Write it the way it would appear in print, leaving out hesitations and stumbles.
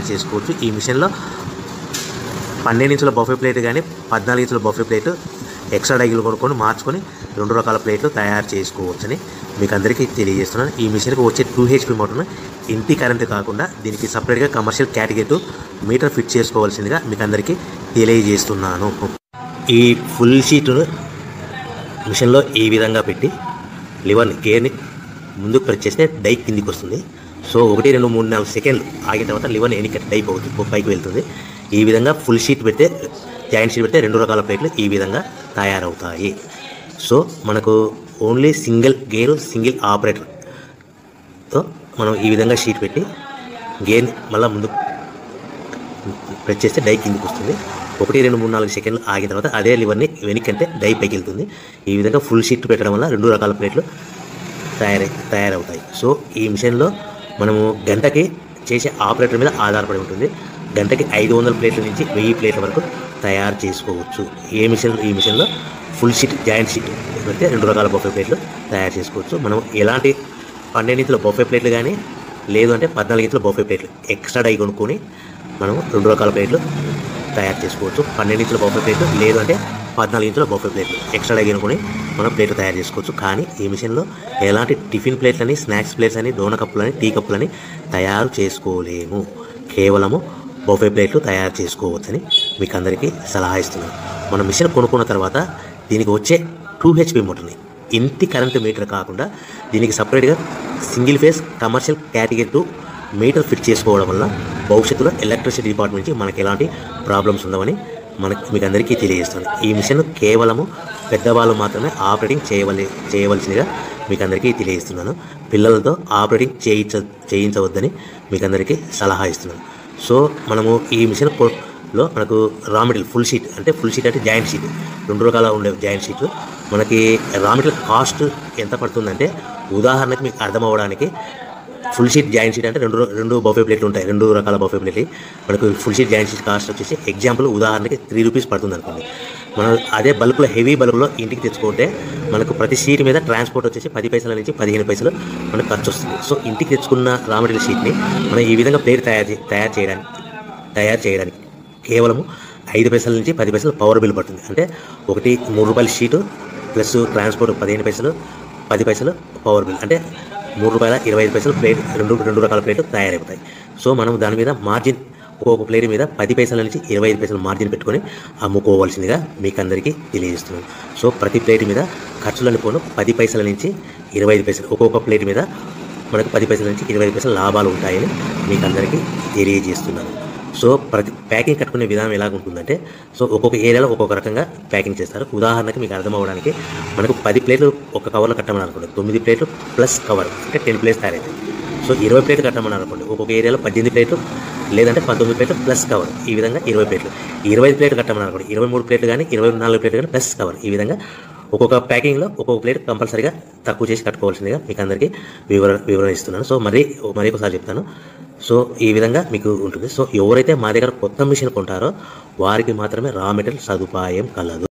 తయారు చేసుకోవచ్చు. ఈ మిషన్లో 12 ఇంచుల బఫే ప్లేట్ కానీ 14 ఇంచుల బఫే ప్లేట్ ఎక్స్ట్రా డైలు కొనుక్కొని మార్చుకొని 2 రకాల ప్లేట్లు తయారు చేసుకోవచ్చని మీకు అందరికీ తెలియజేస్తున్నాను. ఈ మిషన్కి వచ్చే 2 HP మోటార్ను ఇంటి కరెంటు కాకుండా దీనికి సపరేట్గా కమర్షియల్ కేటగిరీ మీటర్ ఫిట్ చేసుకోవాల్సిందిగా మీకు అందరికీ తెలియజేస్తున్నాను. ఈ ఫుల్ షీట్ను మిషన్లో ఈ విధంగా పెట్టి లివర్ని గేర్ని ముందుకు ప్రెస్ చేస్తే డై కిందికి వస్తుంది. సో 1 2 3 4 సెకండ్లు ఆగిన తర్వాత లివర్ని ఎన్నిక డై పైకి వెళ్తుంది. ఈ విధంగా ఫుల్ షీట్ పెడితే జాయింట్ షీట్ పెడితే 2 రకాల ప్లేట్లు ఈ విధంగా తయారవుతాయి. సో మనకు ఓన్లీ సింగిల్ గేరు సింగిల్ ఆపరేటర్తో మనం ఈ విధంగా షీట్ పెట్టి గేర్ని మళ్ళీ ముందు ప్రెస్ చేస్తే డై కిందికి వస్తుంది. 1 2 3 4 సెకండ్లు ఆగిన తర్వాత అదే లివర్ని వెనక్కంటే డై పైకి వెళ్తుంది. ఈ విధంగా ఫుల్ షీట్ పెట్టడం వల్ల 2 రకాల ప్లేట్లు తయారవుతాయి. సో ఈ మిషన్లో మనము గంటకి చేసే ఆపరేటర్ మీద ఆధారపడి ఉంటుంది. గంటకి 500 ప్లేట్ల నుంచి 1000 ప్లేట్ల వరకు తయారు చేసుకోవచ్చు. ఈ మిషన్లో ఫుల్ షీట్ జాయింట్ షీట్ పెడితే 2 రకాల బఫే ప్లేట్లు తయారు చేసుకోవచ్చు. మనం ఎలాంటి 12 ఇంచుల బఫే ప్లేట్లు కానీ లేదు అంటే 14 ఇంచుల బఫే ప్లేట్లు ఎక్స్ట్రా డై కొనుక్కొని మనం 2 రకాల ప్లేట్లు తయారు చేసుకోవచ్చు. 12 ఇంచుల బఫే ప్లేట్లు లేదు అంటే 14 ఇంచుల బఫే ప్లేట్లు ఎక్స్ట్రా డై కొనుక్కొని మనం ప్లేట్లు తయారు చేసుకోవచ్చు. కానీ ఈ మిషన్లో ఎలాంటి టిఫిన్ ప్లేట్లని స్నాక్స్ ప్లేట్స్ అని డోనా కప్పులని టీ కప్పులని తయారు చేసుకోలేము. కేవలము బఫే ప్లేట్లు తయారు చేసుకోవచ్చని మీకు అందరికీ సలహా ఇస్తున్నాను. మనం మిషన్ కొనుక్కున్న తర్వాత దీనికి వచ్చే 2 HP మోటార్ని ఇంటి కరెంటు మీటర్ కాకుండా దీనికి సపరేట్గా single phase commercial category metre fit చేసుకోవడం వల్ల భవిష్యత్తులో ఎలక్ట్రిసిటీ డిపార్ట్మెంట్ నుంచి మనకి ఎలాంటి ప్రాబ్లమ్స్ ఉండవని మీకు అందరికీ తెలియజేస్తాను. ఈ మిషన్ కేవలము పెద్దవాళ్ళు మాత్రమే ఆపరేటింగ్ చేయవలసిందిగా మీకు అందరికీ తెలియజేస్తున్నాను. పిల్లలతో ఆపరేటింగ్ చేయించవద్దని మీకు అందరికీ సలహా ఇస్తున్నాను. సో మనము ఈ మిషన్లో మనకు రా మెటీరియల్ ఫుల్ షీట్ అంటే జాయింట్ షీట్ 2 రకాల ఉండే జాయింట్ షీట్లు మనకి రా మెటీరియల్ కాస్ట్ ఎంత పడుతుందంటే ఉదాహరణకి మీకు అర్థం అవ్వడానికి ఫుల్ షీట్ జాయింట్ షీట్ అంటే రెండు బఫే ప్లేట్లు ఉంటాయి. 2 రకాల బఫే ప్లేట్లు మనకు full sheet joint sheet cost వచ్చేసి ఎగ్జాంపుల్ ఉదాహరణకి 3 రూపీస్ పడుతుంది అనుకోండి. మనం అదే బల్క్లో హెవీ బల్క్లో ఇంటికి తెచ్చుకుంటే మనకు ప్రతి షీట్ మీద ట్రాన్స్పోర్ట్ వచ్చేసి 10 పైసల నుంచి 15 పైసలు మనకు ఖర్చు వస్తుంది. సో ఇంటికి తెచ్చుకున్న రా మెటీరియల్ షీట్ని మనం ఈ విధంగా ప్లేట్ తయారు చేయడానికి కేవలము 5 పైసల నుంచి 10 పైసలు పవర్ బిల్ పడుతుంది. అంటే ఒకటి 3 రూపాయల షీటు ప్లస్ ట్రాన్స్పోర్ట్ 15 పైసలు 10 పైసలు పవర్ బిల్ అంటే 3 రూపాయల 25 పైసలు ప్లేట్ 2 రకాల ప్లేట్లు తయారైపోతాయి. సో మనం దాని మీద మార్జిన్ ఒక్కొక్క ప్లేట్ మీద 10 పైసల నుంచి 25 పైసలు మార్జిన్ పెట్టుకొని అమ్ముకోవాల్సిందిగా మీకు అందరికీ తెలియజేస్తున్నాను. సో ప్రతి ప్లేట్ మీద ఖర్చులను పోను 10 పైసల నుంచి 25 పైసలు ఒక్కొక్క ప్లేట్ మీద మనకు 10 పైసల నుంచి 25 పైసలు లాభాలు ఉంటాయని మీకు అందరికీ తెలియజేస్తున్నాను. సో ప్రతి ప్యాకింగ్ కట్టుకునే విధానం ఎలాగుంటుందంటే సో ఒక్కొక్క ఏరియాలో ఒక్కొక్క రకంగా ప్యాకింగ్ చేస్తారు. ఉదాహరణకి మీకు అర్థం అవ్వడానికి మనకు 10 ప్లేట్లు ఒక కవర్లో కట్టమని అనుకోండి 9 ప్లేట్లు ప్లస్ కవర్ అంటే 10 ప్లేట్స్ తయారవుతాయి. సో 20 ప్లేట్లు కట్టమని అనుకోండి ఒక్కొక్క ఏరియాలో 18 ప్లేట్లు లేదంటే 19 ప్లేట్లు ప్లస్ కవర్ ఈ విధంగా 20 ప్లేట్లు 25 ప్లేట్లు కట్టమని అనుకోండి 23 ప్లేట్లు కానీ 24 ప్లేట్లు కానీ ప్లస్ కవర్ ఈ విధంగా ఒక్కొక్క ప్యాకింగ్లో ఒక్కొక్క ప్లేట్ కంపల్సరీగా తక్కువ చేసి కట్టుకోవాల్సిందిగా మీకు అందరికీ వివరణ ఇస్తున్నాను. సో మరీ ఒకసారి చెప్తాను. సో ఈ విధంగా మీకు ఉంటుంది. సో ఎవరైతే మా దగ్గర కొత్త మిషన్ కొంటారో వారికి మాత్రమే రా మెటీరియల్ సదుపాయం కలదు.